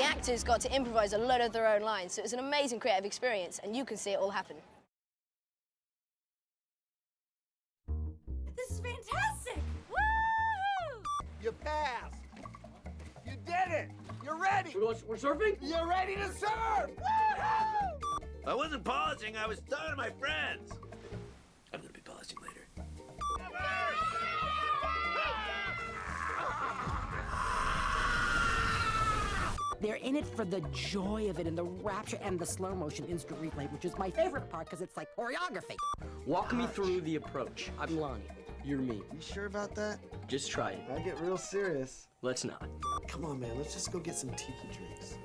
actors got to improvise a lot of their own lines, so it was an amazing creative experience, and you can see it all happen. This is fantastic! Woo! You passed. You did it. You're ready. We're surfing? You're ready to surf. Woo-hoo! I wasn't polishing, I was talking to my friends. I'm gonna be polishing later. They're in it for the joy of it and the rapture and the slow motion instant replay, which is my favorite part because it's like choreography. Walk me through the approach. I'm Lonnie. You're me. You sure about that? Just try it. I get real serious. Let's not. Come on, man. Let's just go get some tiki drinks.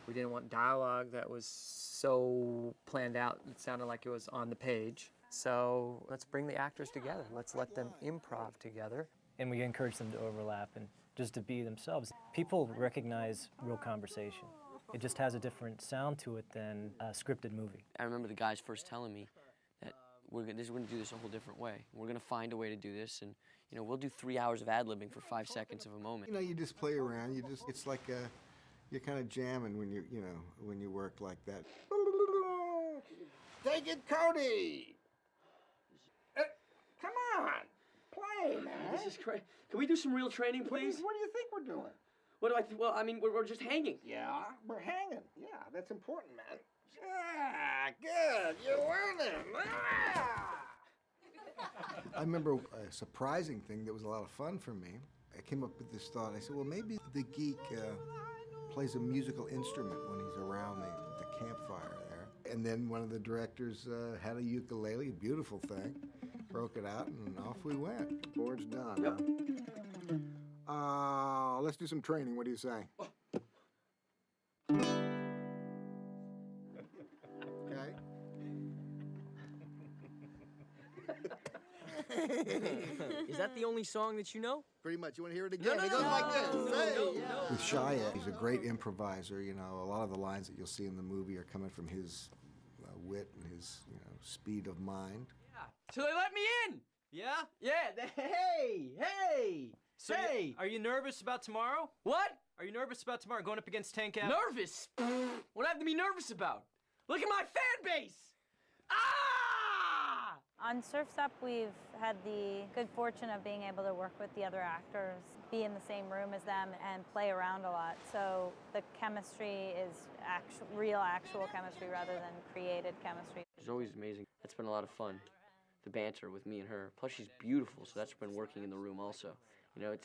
We didn't want dialogue that was so planned out, it sounded like it was on the page. So let's bring the actors together. Let's let them improv together. And we encourage them to overlap and just to be themselves. People recognize real conversation. It just has a different sound to it than a scripted movie. I remember the guys first telling me that we're gonna do this a whole different way. We're gonna find a way to do this, and we'll do 3 hours of ad-libbing for 5 seconds of a moment. You just play around. It's like you're kind of jamming when when you work like that. Take it, Cody. Come on. Play, man. This is crazy. Can we do some real training, please? What do you think we're doing? What do I think? Well, I mean, we're just hanging. Yeah, we're hanging. Yeah, that's important, man. Ah, good. You're learning. Ah! I remember a surprising thing that was a lot of fun for me. I came up with this thought. I said, well, maybe the geek plays a musical instrument when he's around the campfire there. And then one of the directors had a ukulele, a beautiful thing, broke it out, and off we went. Board's done. Yep. Huh? Let's do some training. What do you say? Okay. Is that the only song that you know? Pretty much. You want to hear it again? No, It goes like this. no. With Shia, he's a great improviser. A lot of the lines that you'll see in the movie are coming from his wit and his speed of mind. Yeah. So they let me in. Yeah? Yeah. Hey. So hey. are you nervous about tomorrow? What? Are you nervous about tomorrow going up against Tank Out? Nervous? What do I have to be nervous about? Look at my fan base. Ah! On Surf's Up, we've had the good fortune of being able to work with the other actors, be in the same room as them, and play around a lot. So the chemistry is actual chemistry rather than created chemistry. It's always amazing. That's been a lot of fun, the banter with me and her. Plus, she's beautiful, so that's been working in the room also.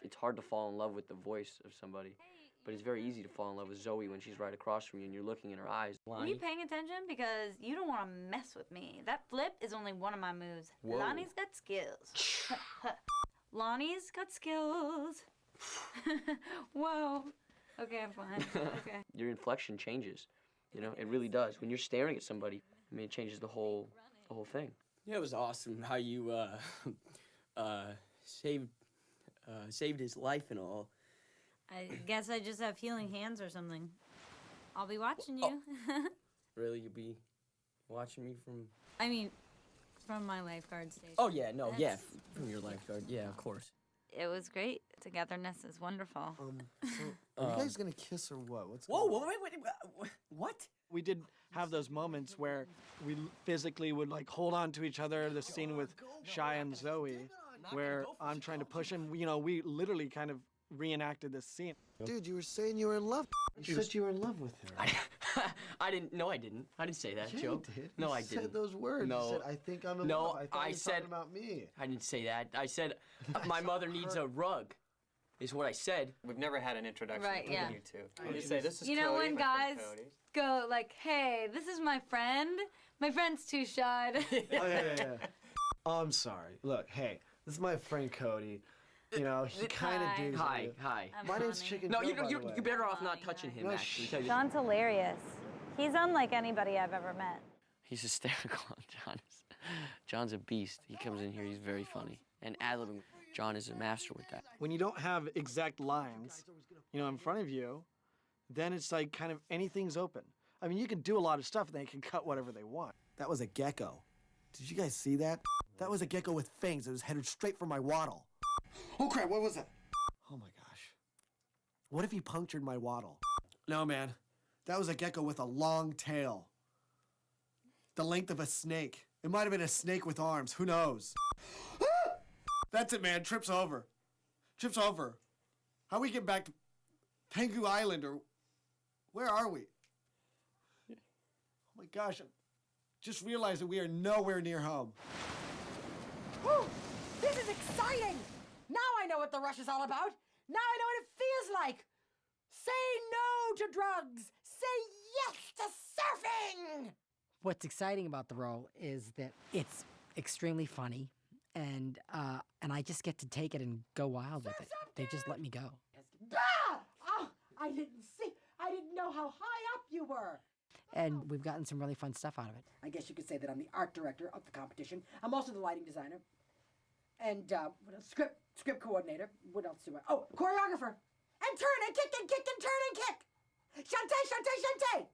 It's hard to fall in love with the voice of somebody, but it's very easy to fall in love with Zoe when she's right across from you and you're looking in her eyes. Are you paying attention? Because you don't want to mess with me. That flip is only one of my moves. Whoa. Lonnie's got skills. Lonnie's got skills. Whoa. Okay, I'm fine. Okay. Your inflection changes. It really does. When you're staring at somebody, it changes the whole thing. Yeah, it was awesome how you saved his life and all. I guess I just have healing hands or something. I'll be watching you. Really, you'll be watching me from? I mean, from my lifeguard station. Oh yeah, no, yeah, from your lifeguard. Yeah, of course. It was great. Togetherness is wonderful. Are you guys gonna kiss or what? Whoa, wait, what? We did have those moments where we physically would hold on to each other. The scene with Shia and Zoe, where I'm trying to push him. We literally kind of reenacted this scene. Dude, you were saying you were in love. You said you were in love with her. I didn't. No, I didn't. I didn't say that, Yeah, Joe. you did. No, You I didn't. said those words. No. You said, I think I'm in No, love. I thought I you were said- talking about me. I didn't say that. I said my mother needs a rug. Is what I said. We've never had an introduction Right, between yeah. you two. You say, this is You know Cody, when my friend guys Cody. go like, hey, this is my friend. My friend's too shy. Oh, yeah. I'm sorry. Look, hey, this is my friend Cody. He kind of Hi. digs Hi, me. hi. I'm My name's funny. Chicken No, Joe, by the you're way. better off not touching him, No, actually. shh. Tell you the John's hilarious. He's unlike anybody I've ever met. He's hysterical, John's a beast. He comes in here, he's very funny. And ad-libbing, John is a master with that. When you don't have exact lines, in front of you, then it's like kind of anything's open. I mean, you can do a lot of stuff and they can cut whatever they want. That was a gecko. Did you guys see that? That was a gecko with fangs. It was headed straight for my waddle. Oh crap, what was that? Oh my gosh. What if he punctured my waddle? No, man. That was a gecko with a long tail. The length of a snake. It might have been a snake with arms. Who knows? That's it, man. Trips over. Trips over. How we get back to Tengu Island, or where are we? Oh my gosh. I just realized that we are nowhere near home. Woo! This is exciting! Now I know what the rush is all about. Now I know what it feels like. Say no to drugs. Say yes to surfing. What's exciting about the role is that it's extremely funny, and I just get to take it and go wild with it. They just let me go. Ah! Oh, I didn't know how high up you were. And we've gotten some really fun stuff out of it. I guess you could say that I'm the art director of the competition. I'm also the lighting designer. And what else? Script coordinator. What else do I? Oh, choreographer. And turn and kick and kick and turn and kick. Shante, shante, shante.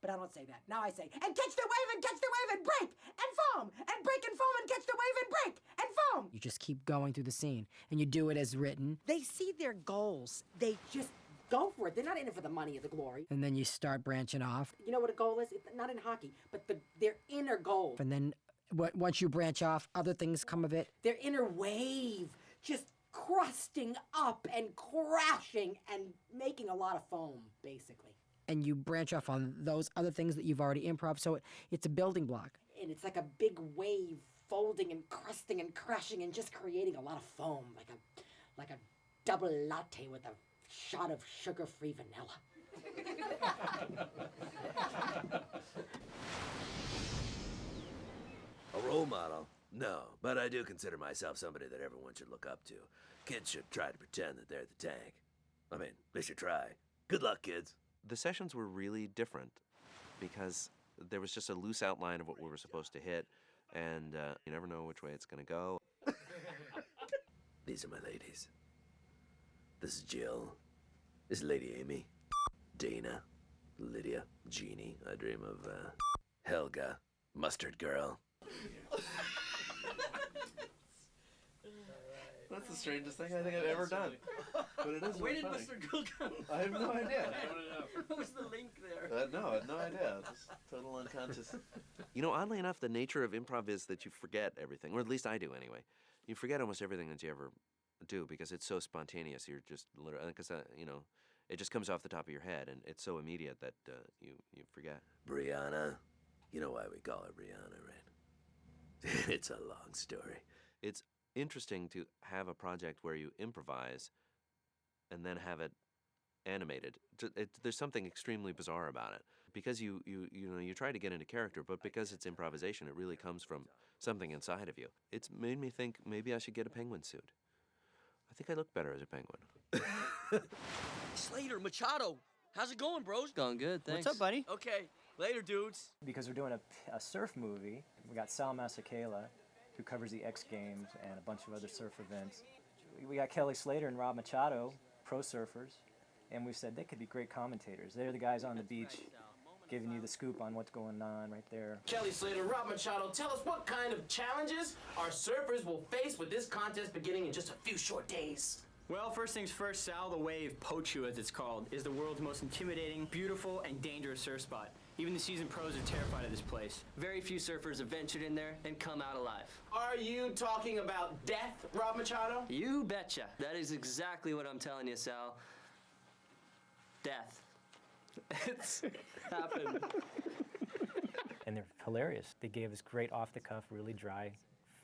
But I don't say that. Now I say, and catch the wave and catch the wave and break and foam and break and foam and catch the wave and break and foam. You just keep going through the scene and you do it as written. They see their goals. They just go for it. They're not in it for the money or the glory. And then you start branching off. You know what a goal is? It's not in hockey, but their inner goal. And then once you branch off, other things come of it. Their inner wave, just crusting up and crashing and making a lot of foam, basically. And you branch off on those other things that you've already improv, so it's a building block. And it's like a big wave folding and crusting and crashing and just creating a lot of foam, like a double latte with a shot of sugar-free vanilla. A role model? No, but I do consider myself somebody that everyone should look up to. Kids should try to pretend that they're the tank. I mean, they should try. Good luck, kids. The sessions were really different because there was just a loose outline of what we were supposed to hit, and you never know which way it's going to go. These are my ladies. This is Jill. This is Lady Amy. Dana. Lydia. Jeannie. I dream of, Helga. Mustard Girl. That's the strangest thing I think I've ever done. But it is Where really did funny. Mustard Girl come? I have no idea. What was the link there? No, I had no idea. Just total unconscious. You know, oddly enough, the nature of improv is that you forget everything, or at least I do anyway. You forget almost everything that you ever do because it's so spontaneous. You're just literally, because you know, it just comes off the top of your head, and it's so immediate that you forget. Brianna. You know why we call her Brianna, right? It's a long story. It's interesting to have a project where you improvise and then have it animated. There's something extremely bizarre about it because you know you try to get into character, but because it's improvisation, it really comes from something inside of you. It's made me think maybe I should get a penguin suit. I think I look better as a penguin. Slater, Machado, how's it going, bros? Going good, thanks. What's up, buddy? Okay, later, dudes. Because we're doing a surf movie, we got Sal Masekela, who covers the X Games and a bunch of other surf events. We got Kelly Slater and Rob Machado, pro surfers, and we said they could be great commentators. They're the guys on the beach giving you the scoop on what's going on right there. Kelly Slater, Rob Machado, tell us what kind of challenges our surfers will face with this contest beginning in just a few short days. Well, first things first, Sal the Wave, Pochu as it's called, is the world's most intimidating, beautiful, and dangerous surf spot. Even the seasoned pros are terrified of this place. Very few surfers have ventured in there and come out alive. Are you talking about death, Rob Machado? You betcha. That is exactly what I'm telling you, Sal. Death. It's happened. And they're hilarious. They gave us great off-the-cuff, really dry,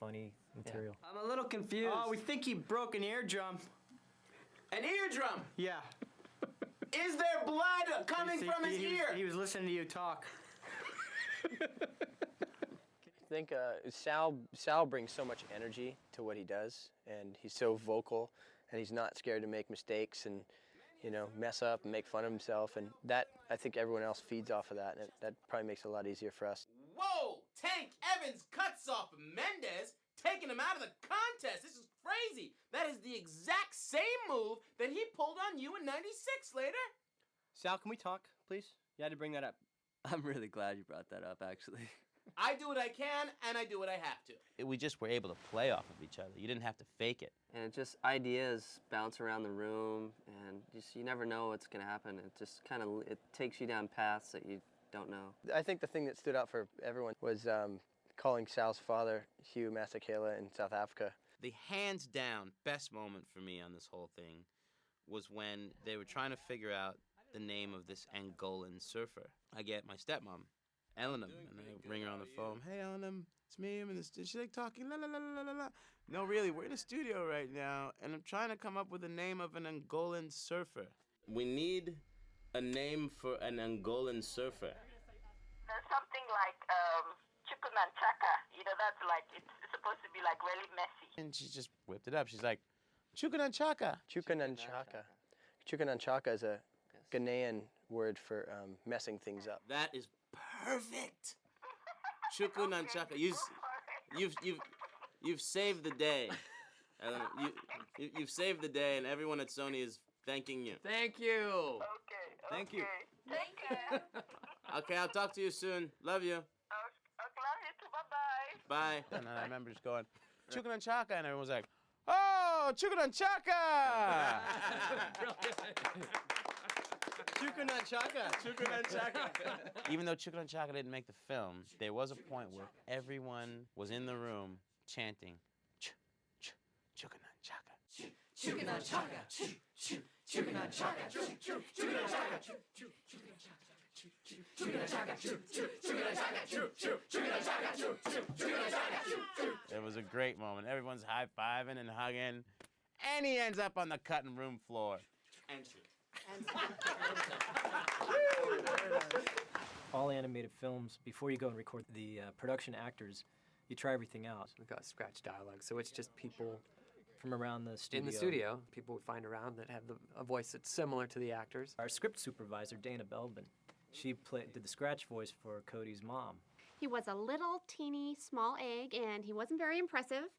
funny material. I'm a little confused. Oh, we think he broke an eardrum. An eardrum? Yeah. Is there blood coming from his ear? He was listening to you talk. I think Sal brings so much energy to what he does, and he's so vocal, and he's not scared to make mistakes and, you know, mess up and make fun of himself, and that, I think everyone else feeds off of that, and that probably makes it a lot easier for us. Whoa! Tank Evans cuts off Mendez, taking him out of the contest. This is crazy. That is the exact same move that he pulled on you in '96, Slater. Sal, can we talk, please? You had to bring that up. I'm really glad you brought that up, actually. I do what I can, and I do what I have to. We just were able to play off of each other. You didn't have to fake it. And it just ideas bounce around the room, and just you never know what's going to happen. It just kind of it takes you down paths that you don't know. I think the thing that stood out for everyone was calling Sal's father Hugh Masekela in South Africa. The hands down best moment for me on this whole thing was when they were trying to figure out the name of this Angolan surfer. I get my stepmom, Eleanor, and I ring her on the phone. Hey, Eleanor, it's me. I'm in the studio. She's like talking, la la la la la la. No, really, we're in the studio right now, and I'm trying to come up with the name of an Angolan surfer. We need a name for an Angolan surfer. There's something like Chukunanchaka. You know, that's like, it's supposed to be like really messy. And she just whipped it up. She's like, Chukunanchaka. Chukunanchaka. Chukunanchaka is a Ghanaian word for messing things up. That is perfect. Chukunanchaka. You've saved the day. Eleanor, you've saved the day, and everyone at Sony is thanking you. Thank you. Thank you. Take care. Okay, I'll talk to you soon. Love you. Okay, love you too. Bye-bye. And I remember just going, Chukunanchaka, and everyone was like, oh, Chukunanchaka! Chukunanchaka. Chukunanchaka. Even though Chukunanchaka didn't make the film, there was a point where everyone was in the room chanting, Chukunanchaka. Chukunanchaka. Chukunanchaka. It was a great moment. Everyone's high-fiving and hugging, and he ends up on the cutting room floor. All animated films, before you go and record the production actors, you try everything out. We've got scratch dialogue, so it's just people from around the studio. in the studio, people we find around that have a voice that's similar to the actors. Our script supervisor, Dana Belbin, she did the scratch voice for Cody's mom. He was a little teeny small egg, and he wasn't very impressive.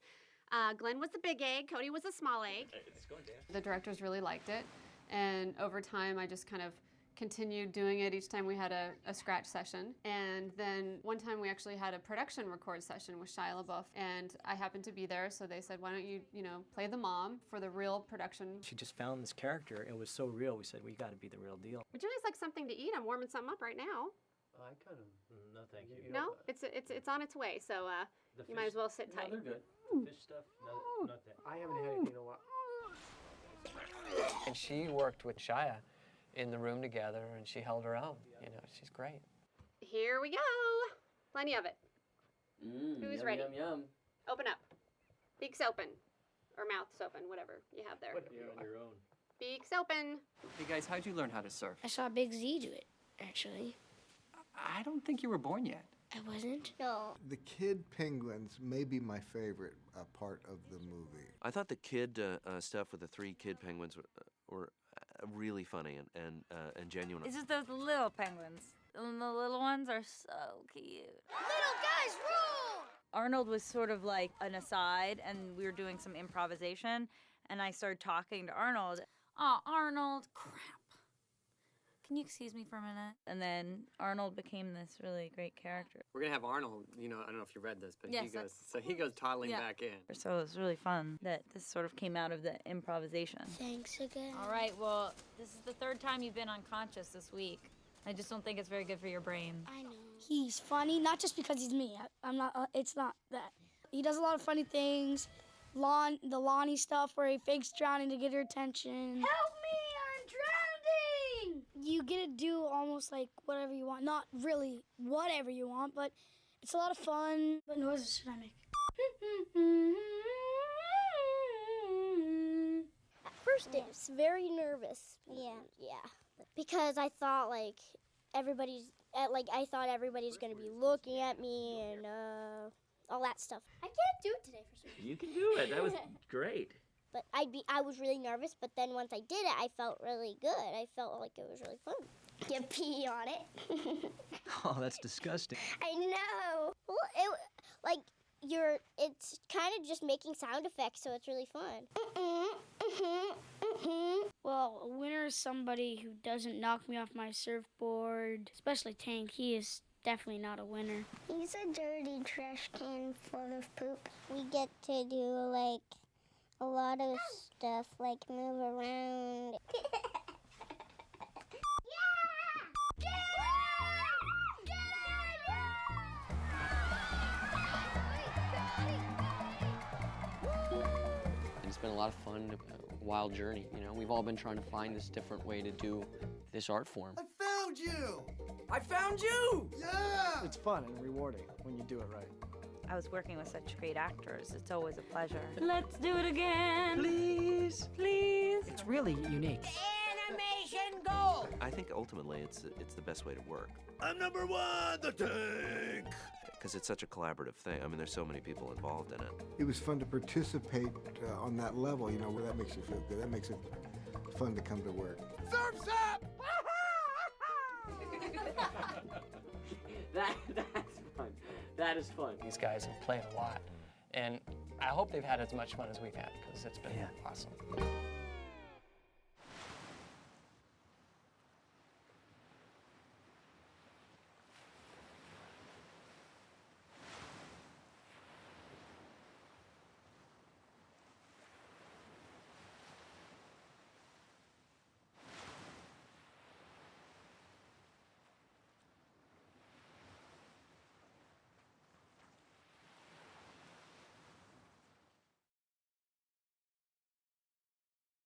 Glenn was the big egg, Cody was a small egg. The directors really liked it, and over time I just kind of continued doing it each time we had a scratch session. And then one time we actually had a production record session with Shia LaBeouf, and I happened to be there, so they said, why don't you, play the mom for the real production. She just found this character. It was so real. We said, we got to be the real deal. Would you guys like something to eat? I'm warming something up right now. I kind of, no thank you. No? It's on its way, so you might as well sit tight. No, they're good. Fish stuff, no thank you. I haven't had anything in a while. And she worked with Shia in the room together, and she held her own. She's great. Here we go. Plenty of it. Who's yum, ready? Yum, yum. Open up. Beaks open. Or mouths open, whatever you have there. You're on your own. Beaks open. Hey guys, how'd you learn how to surf? I saw Big Z do it, actually. I don't think you were born yet. I wasn't? No. The kid penguins may be my favorite part of the movie. I thought the kid stuff with the 3 kid penguins were really funny and genuine. It's just those little penguins. And the little ones are so cute. Little guys rule! Arnold was sort of like an aside, and we were doing some improvisation, and I started talking to Arnold. Oh, Arnold, crap. Can you excuse me for a minute? And then Arnold became this really great character. We're gonna have Arnold. I don't know if you read this, but Yes, he goes toddling back in. So it was really fun that this sort of came out of the improvisation. Thanks again. All right, well, this is the 3rd time you've been unconscious this week. I just don't think it's very good for your brain. I know. He's funny, not just because he's me. I'm not, it's not that. He does a lot of funny things. The Lonnie stuff where he fakes drowning to get her attention. Help me, I'm drowning! You get to do almost like whatever you want. Not really whatever you want, but it's a lot of fun. What noises should I make? At first, I was very nervous. Yeah. Because I thought I thought everybody's gonna be looking at me and all that stuff. I can't do it today for some reason. You can do it. That was great. But I was really nervous, but then once I did it, I felt really good. I felt like it was really fun. You pee on it. Oh, that's disgusting. I know. Well, it's kind of just making sound effects, so it's really fun. Well, a winner is somebody who doesn't knock me off my surfboard, especially Tank. He is definitely not a winner. He's a dirty trash can full of poop. We get to do like a lot of stuff, like move around. It's been a lot of fun, a wild journey. You know, we've all been trying to find this different way to do this art form. I found you! I found you! Yeah! It's fun and rewarding when you do it right. I was working with such great actors. It's always a pleasure. Let's do it again. Please. Please. It's really unique. Animation goal! I think ultimately it's the best way to work. I'm number one, the tank! Because it's such a collaborative thing. I mean, there's so many people involved in it. It was fun to participate on that level, you know, where that makes you feel good. That makes it fun to come to work. Surf's up! That's fun. That is fun. These guys have played a lot, and I hope they've had as much fun as we've had because it's been awesome.